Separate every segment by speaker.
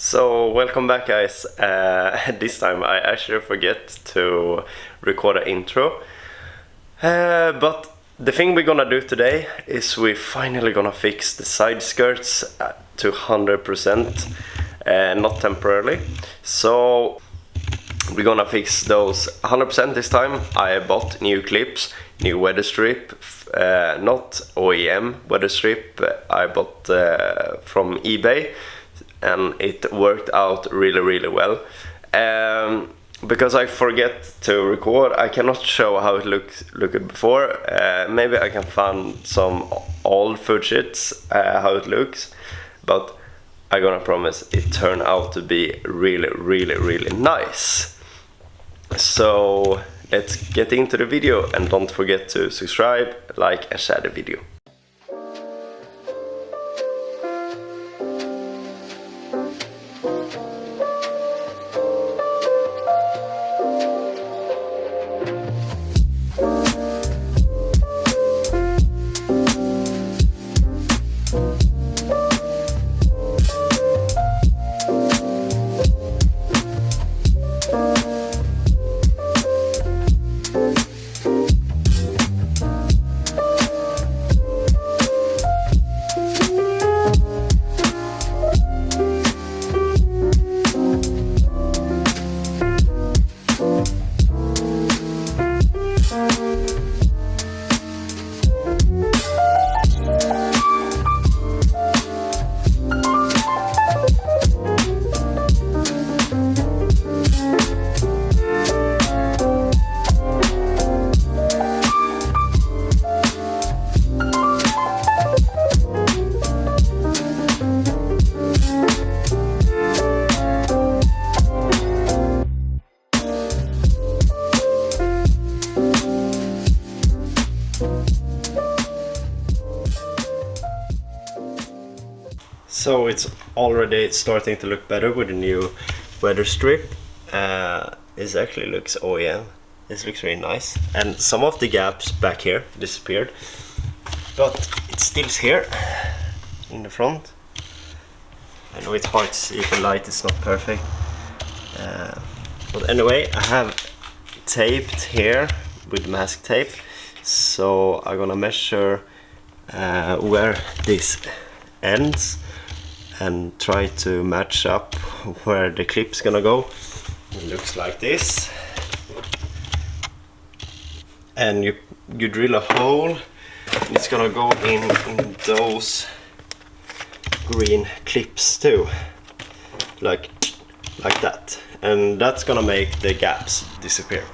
Speaker 1: So welcome back, guys. This time I actually forget to record an intro, but the thing we're gonna do today is we finally gonna fix the side skirts to 100%, not temporarily. So we're gonna fix those 100% this time. I bought new clips, new weather strip, not OEM weather strip. I bought from eBay, and it worked out really well. Because I forget to record, I cannot show how it looked before. Maybe I can find some old footage how it looks, but I'm gonna promise it turned out to be really nice. So let's get into the video, and don't forget to subscribe, like and share the video. So it's already starting to look better with the new weather strip. It actually looks OEM. This looks really nice. And some of the gaps back here disappeared, but it's still here in the front. I know it's hard to see if the light is not perfect. But anyway, I have taped here with mask tape. So I'm gonna measure where this ends and try to match up where the clip's gonna go. It looks like this, and you drill a hole, and it's gonna go in those green clips too, like that, and that's gonna make the gaps disappear.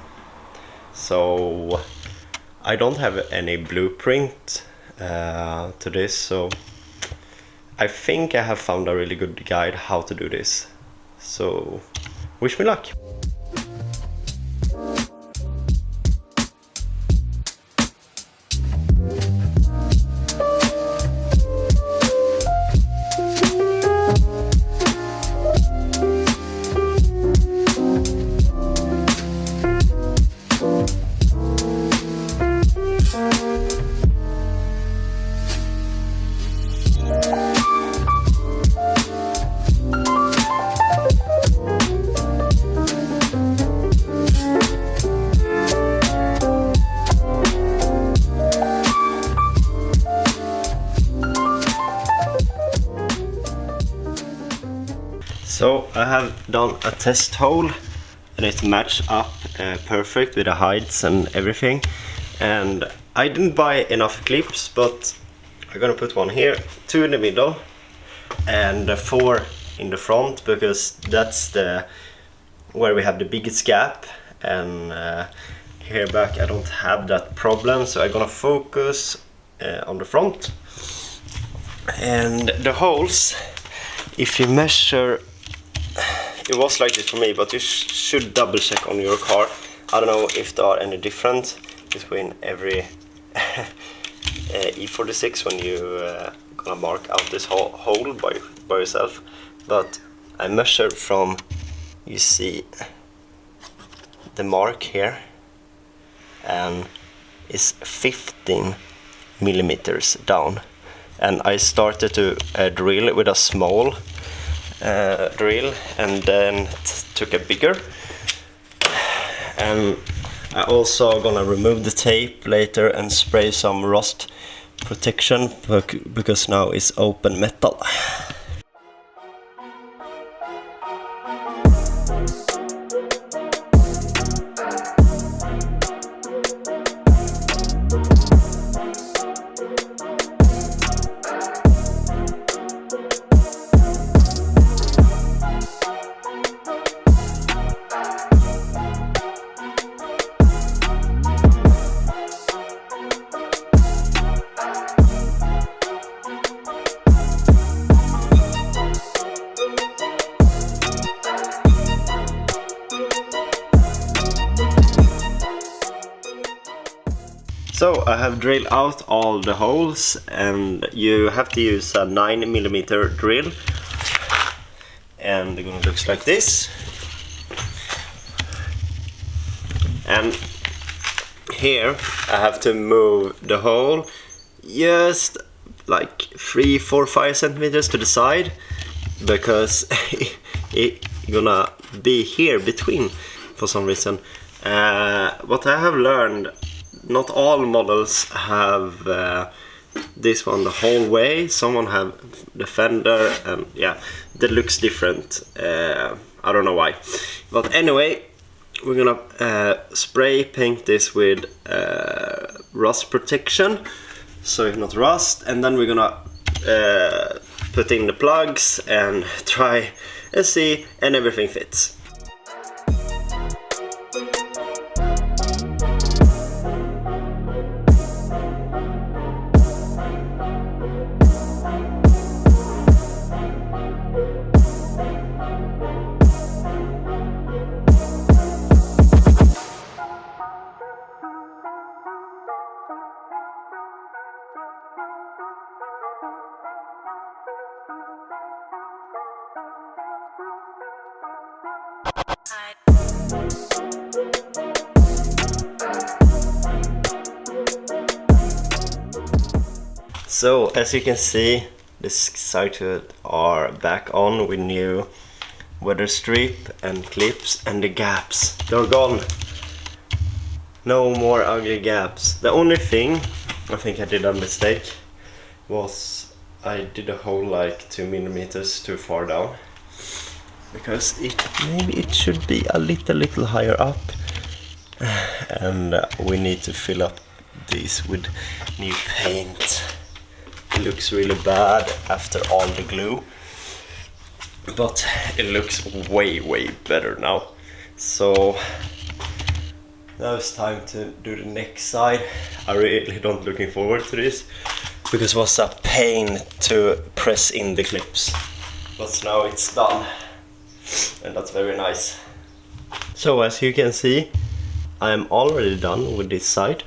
Speaker 1: So I don't have any blueprint to this, so I think I have found a really good guide how to do this. So wish me luck. So I have done a test hole, and it matched up perfect with the heights and everything. And I didn't buy enough clips, but I'm gonna put one here, 2 in the middle, and 4 in the front, because that's where we have the biggest gap. And here back I don't have that problem, so I'm gonna focus on the front. And the holes, if you measure, it was like this for me, but you should double check on your car. I don't know if there are any difference between every E36 when you gonna mark out this hole by yourself. But I measured from, you see the mark here, and it's 15 millimeters down. And I started to drill with a small drill and then took a bigger. And I also gonna remove the tape later and spray some rust protection because now it's open metal. So I have drilled out all the holes, and you have to use a 9mm drill, and it gonna look like this. And here I have to move the hole just like 3, 4, 5 centimeters to the side, because it's gonna be here between for some reason. What I have learned, not all models have this one the whole way. Someone have the fender, and yeah, that looks different. I don't know why, but anyway, we're gonna spray paint this with rust protection, so it's not rust, and then we're gonna put in the plugs and try and see, and everything fits. So as you can see, the Sideskirt are back on with new weather strip and clips, and the gaps, they're gone. No more ugly gaps. The only thing I think I did a mistake was I did a hole like 2mm too far down, because maybe it should be a little higher up, and we need to fill up these with new paint. It looks really bad after all the glue, but it looks way better now. So now it's time to do the next side. I really don't looking forward to this, because it was a pain to press in the clips, but now it's done, and that's very nice. So as you can see, I am already done with this side,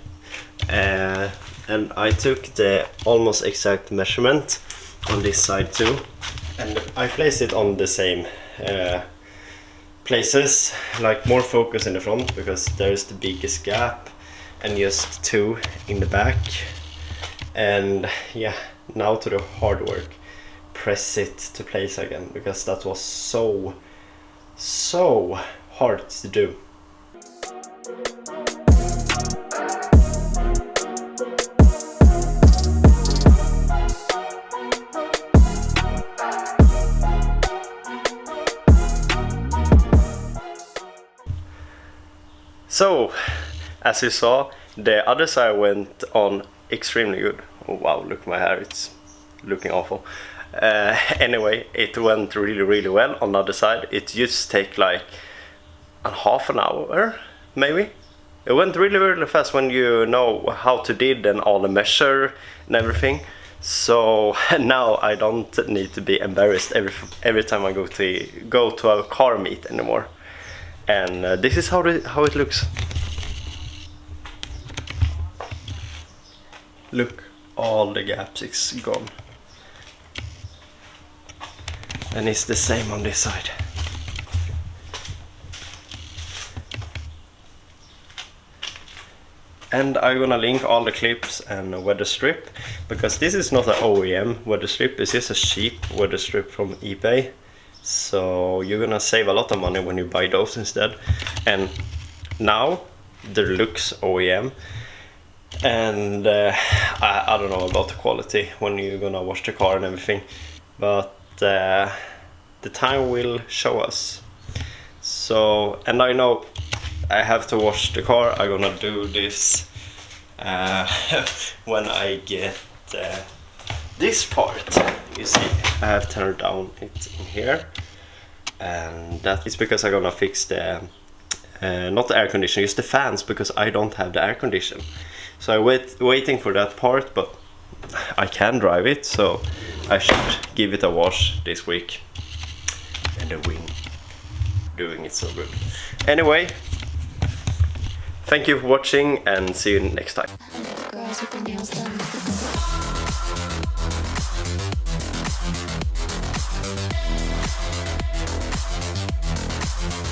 Speaker 1: and I took the almost exact measurement on this side too, and I placed it on the same places, like more focus in the front because there's the biggest gap, and just 2 in the back. And yeah, now to the hard work, press it to place again, because that was so hard to do. So, as you saw, the other side went on extremely good. Oh wow, look at my hair, it's looking awful. Anyway, it went really well on the other side. It just take like a half an hour, maybe. It went really fast when you know how to did and all the measure and everything. So now I don't need to be embarrassed every time I go to a car meet anymore. And this is how it looks. Look, all the gaps is gone. And it's the same on this side. And I'm gonna link all the clips and a weather strip, because this is not an OEM weather strip, it's just a cheap weather strip from eBay. So you're gonna save a lot of money when you buy those instead. And now the Deluxe OEM, and I don't know about the quality when you're gonna wash the car and everything, but the time will show us. So, and I know I have to wash the car. I'm gonna do this when I get this part. You see, I have turned down it in here, and that is because I'm gonna fix the not the air conditioner, just the fans, because I don't have the air condition. So I'm waiting for that part, but I can drive it, so I should give it a wash this week. And the wind doing it so good. Anyway, thank you for watching and see you next time.
Speaker 2: Girls with their nails done.